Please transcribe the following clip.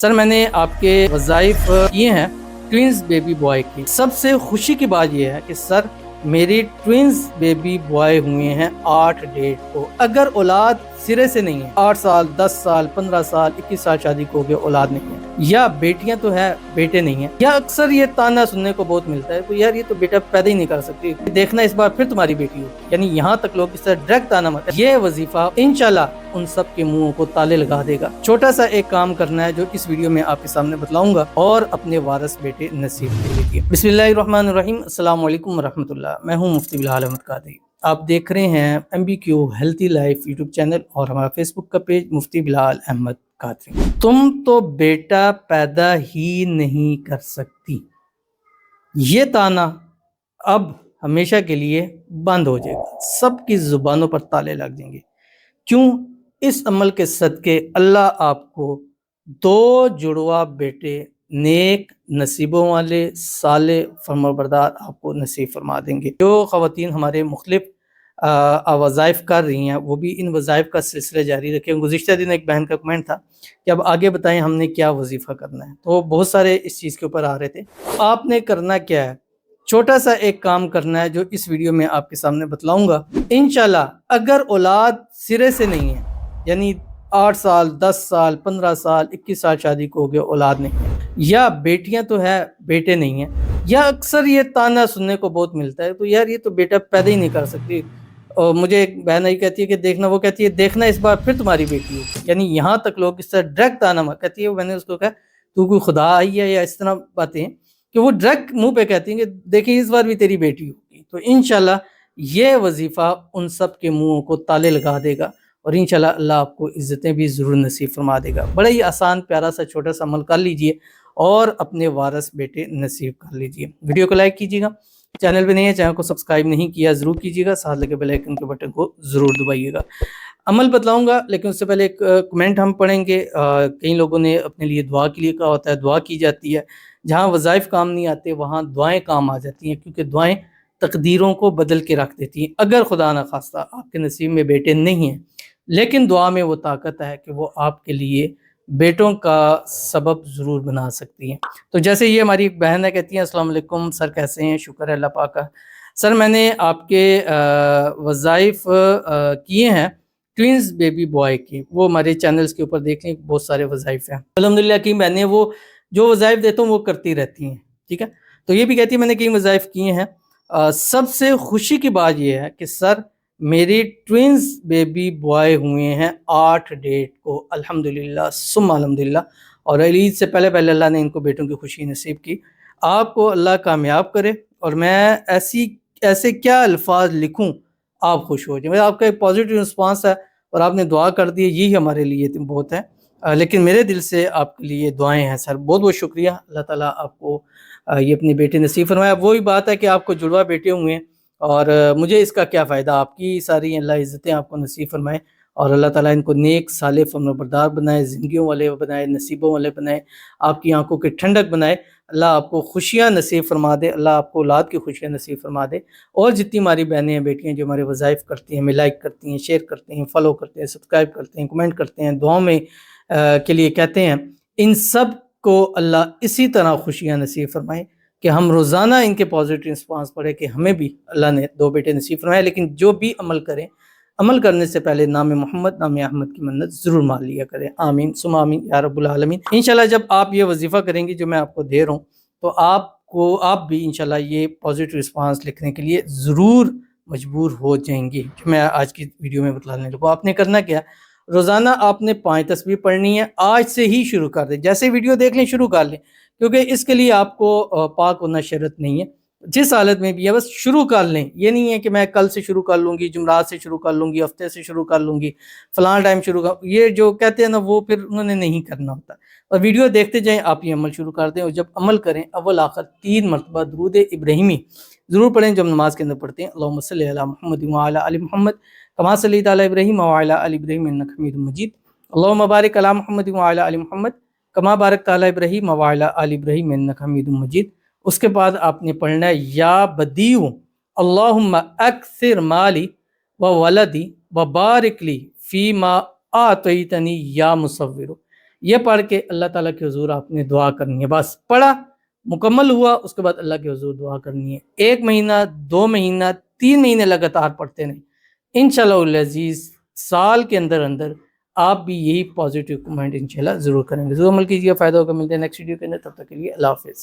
سر میں نے آپ کے وظائف کیے ہیں ٹوینز بیبی بوائے کی. سب سے خوشی کی بات یہ ہے کہ سر میری ٹوینز بیبی بوائے ہوئے ہیں 8 ڈیٹ کو. اگر اولاد سرے سے نہیں ہے، 8 سال 10 سال 15 سال 21 سال شادی کو ہو گئے اولاد نہیں ہے، یا بیٹیاں تو ہے بیٹے نہیں ہیں، یا اکثر یہ تانا سننے کو بہت ملتا ہے کہ یار یہ تو بیٹا پیدا ہی نہیں کر سکتی، دیکھنا اس بار پھر تمہاری بیٹی ہو. یعنی یہاں تک لوگ اس طرح ڈائریکٹ تانا مارتے ہیں. یہ وظیفہ انشاءاللہ ان سب کے منہوں کو تالے لگا دے گا. چھوٹا سا ایک کام کرنا ہے جو اس ویڈیو میں آپ کے سامنے بتلاؤں گا اور اپنے وارث بیٹے نصیب کر لیجیے. بسم اللہ الرحمن الرحیم. السلام علیکم ورحمۃ اللہ. میں ہوں مفتی بلال احمد قادری. آپ دیکھ رہے ہیں MBQ healthy life YouTube channel اور ہمارا فیس بک کا پیج مفتی بلال احمد قادری. تم تو بیٹا پیدا ہی نہیں کر سکتی، یہ تانا اب ہمیشہ کے لیے بند ہو جائے گا. سب کی زبانوں پر تالے لگ جائیں گے. کیوں؟ اس عمل کے صدقے اللہ آپ کو 2 جڑوا بیٹے نیک نصیبوں والے صالح فرمانبردار آپ کو نصیب فرما دیں گے. جو خواتین ہمارے مختلف وظائف کر رہی ہیں وہ بھی ان وظائف کا سلسلہ جاری رکھیں. گزشتہ دن ایک بہن کا کمنٹ تھا کہ اب آگے بتائیں ہم نے کیا وظیفہ کرنا ہے، تو بہت سارے اس چیز کے اوپر آ رہے تھے. آپ نے کرنا کیا ہے، چھوٹا سا ایک کام کرنا ہے جو اس ویڈیو میں آپ کے سامنے بتلاؤں گا. انشاءاللہ اگر اولاد سرے سے نہیں ہے، یعنی 8 سال 10 سال 15 سال 21 سال شادی کو ہو گئے اولاد نہیں ہے، یا بیٹیاں تو ہے بیٹے نہیں ہیں، یا اکثر یہ تانا سننے کو بہت ملتا ہے تو یار یہ تو بیٹا پیدا ہی نہیں کر سکتی. اور مجھے ایک بہن آئی کہتی ہے کہ دیکھنا، وہ کہتی ہے دیکھنا اس بار پھر تمہاری بیٹی ہو. یعنی یہاں تک لوگ اس طرح ڈائریکٹ تانا کہتی ہے. میں نے اس کو کہا تو کوئی خدا آئی ہے یا اس طرح باتیں کہ وہ ڈائریکٹ منہ پہ کہتی ہیں کہ دیکھیں اس بار بھی تیری بیٹی ہوگی. تو انشاءاللہ یہ وظیفہ ان سب کے منہوں کو تالے لگا دے گا اور انشاءاللہ اللہ آپ کو عزتیں بھی ضرور نصیب فرما دے گا. بڑا ہی آسان پیارا سا چھوٹا سا عمل کر لیجئے اور اپنے وارث بیٹے نصیب کر لیجئے. ویڈیو کو لائک کیجیے گا، چینل پہ نہیں ہے چینل کو سبسکرائب نہیں کیا ضرور کیجیے گا، ساتھ لگے بیل آئیکن کے بٹن کو ضرور دبائیے گا. عمل بتلاؤں گا لیکن اس سے پہلے ایک کمنٹ ہم پڑھیں گے. کئی لوگوں نے اپنے لیے دعا کے لیے کہا ہوتا ہے، دعا کی جاتی ہے. جہاں وظائف کام نہیں آتے وہاں دعائیں کام آ جاتی ہیں، کیونکہ دعائیں تقدیروں کو بدل کے رکھ دیتی ہیں. اگر خدا نہ خواستہ آپ کے نصیب میں بیٹے نہیں ہیں، لیکن دعا میں وہ طاقت ہے کہ وہ آپ کے لیے بیٹوں کا سبب ضرور بنا سکتی ہیں. تو جیسے یہ ہماری ایک بہن ہے، کہتی ہیں السلام علیکم سر، کیسے ہیں؟ شکر ہے اللہ پاک کا. سر میں نے آپ کے وظائف کیے ہیں ٹوینز بیبی بوائے کی، وہ ہمارے چینلز کے اوپر دیکھ لیں، بہت سارے وظائف ہیں الحمدللہ کی. میں نے وہ جو وظائف دیتا ہوں وہ کرتی رہتی ہیں، ٹھیک ہے. تو یہ بھی کہتی ہے میں نے کئی وظائف کیے ہیں. سب سے خوشی کی بات یہ ہے کہ سر میری ٹوینز بیبی بوائے ہوئے ہیں 8 ڈیٹ کو الحمدللہ ثم الحمدللہ. اور عید سے پہلے پہلے اللہ نے ان کو بیٹوں کی خوشی نصیب کی. آپ کو اللہ کامیاب کرے. اور میں ایسے کیا الفاظ لکھوں آپ خوش ہو جائیں. آپ کا ایک پازیٹیو رسپانس ہے اور آپ نے دعا کر دی، یہی ہمارے لیے بہت ہے. لیکن میرے دل سے آپ کے لیے دعائیں ہیں سر. بہت بہت شکریہ. اللہ تعالیٰ آپ کو یہ اپنے بیٹے نصیب فرمایا. وہی بات ہے کہ آپ کو جڑوا بیٹے ہوئے ہیں اور مجھے اس کا کیا فائدہ. آپ کی ساری اللہ عزتیں آپ کو نصیب فرمائے اور اللہ تعالیٰ ان کو نیک صالح فرمانبردار بنائے، زندگیوں والے بنائے، نصیبوں والے بنائے، آپ کی آنکھوں کی ٹھنڈک بنائے. اللہ آپ کو خوشیاں نصیب فرما دے، اللہ آپ کو اولاد کی خوشیاں نصیب فرما دے. اور جتنی ہماری بہنیں ہیں بیٹیاں جو ہمارے وظائف کرتی ہیں، ہمیں لائک کرتی ہیں، شیئر کرتے ہیں، فالو کرتے ہیں، سبسکرائب کرتے ہیں، کمنٹ کرتے ہیں، دعاؤں میں کے لیے کہتے ہیں، ان سب کو اللہ اسی طرح خوشیاں نصیب فرمائے کہ ہم روزانہ ان کے پازیٹیو رسپانس پڑھے کہ ہمیں بھی اللہ نے 2 بیٹے نصیب فرمائے. لیکن جو بھی عمل کریں، عمل کرنے سے پہلے نام محمد نام احمد کی منت ضرور مان لیا کریں. آمین ثم آمین یا رب العالمین. انشاءاللہ جب آپ یہ وظیفہ کریں گی جو میں آپ کو دے رہا ہوں تو آپ بھی انشاءاللہ یہ پازیٹیو رسپانس لکھنے کے لیے ضرور مجبور ہو جائیں گے جو میں آج کی ویڈیو میں بتلانے لگا. آپ نے کرنا کیا، روزانہ آپ نے 5 تسبیح پڑھنی ہے. آج سے ہی شروع کر دیں، جیسے ویڈیو دیکھ لیں شروع کر لیں، کیونکہ اس کے لیے آپ کو پاک ہونا شرط نہیں ہے. جس حالت میں بھی ہے بس شروع کر لیں. یہ نہیں ہے کہ میں کل سے شروع کر لوں گی، جمعرات سے شروع کر لوں گی، ہفتے سے شروع کر لوں گی، فلاں ٹائم شروع کر. یہ جو کہتے ہیں نا وہ پھر انہوں نے نہیں کرنا ہوتا. اور ویڈیو دیکھتے جائیں، آپ یہ عمل شروع کر دیں. اور جب عمل کریں اول آخر 3 مرتبہ درود ابراہیمی ضرور پڑھیں جب نماز کے اندر پڑھتے ہیں. اللہم صلی علی محمد وعلی آل محمد کما صلیت علی ابراہیم وعلی آل ابراہیم انک حمید مجید. اللہم بارک علی محمد وعلی آل محمد کما بارکت علی ابراہیم وعلی آل ابراہیم انک حمید مجید. اس کے بعد آپ نے پڑھنا ہے یا بدیع اللہم اکثر مالی و ولدی و بارک لی فیما آتیتنی یا مصور. یہ پڑھ کے اللہ تعالیٰ کے حضور آپ نے دعا کرنی ہے. بس پڑھا مکمل ہوا, اس کے بعد اللہ کے حضور دعا کرنی ہے. 1 مہینہ 2 مہینہ 3 مہینے لگاتار پڑھتے رہیں, انشاءاللہ العزیز سال کے اندر آپ بھی یہی پازیٹیو کمنٹ انشاءاللہ ضرور کریں گے. ضرور عمل کیجیے, فائدہ ہوگا. ملتے ہیں نیکسٹ ویڈیو کے اندر, تب تک کے لیے اللہ حافظ.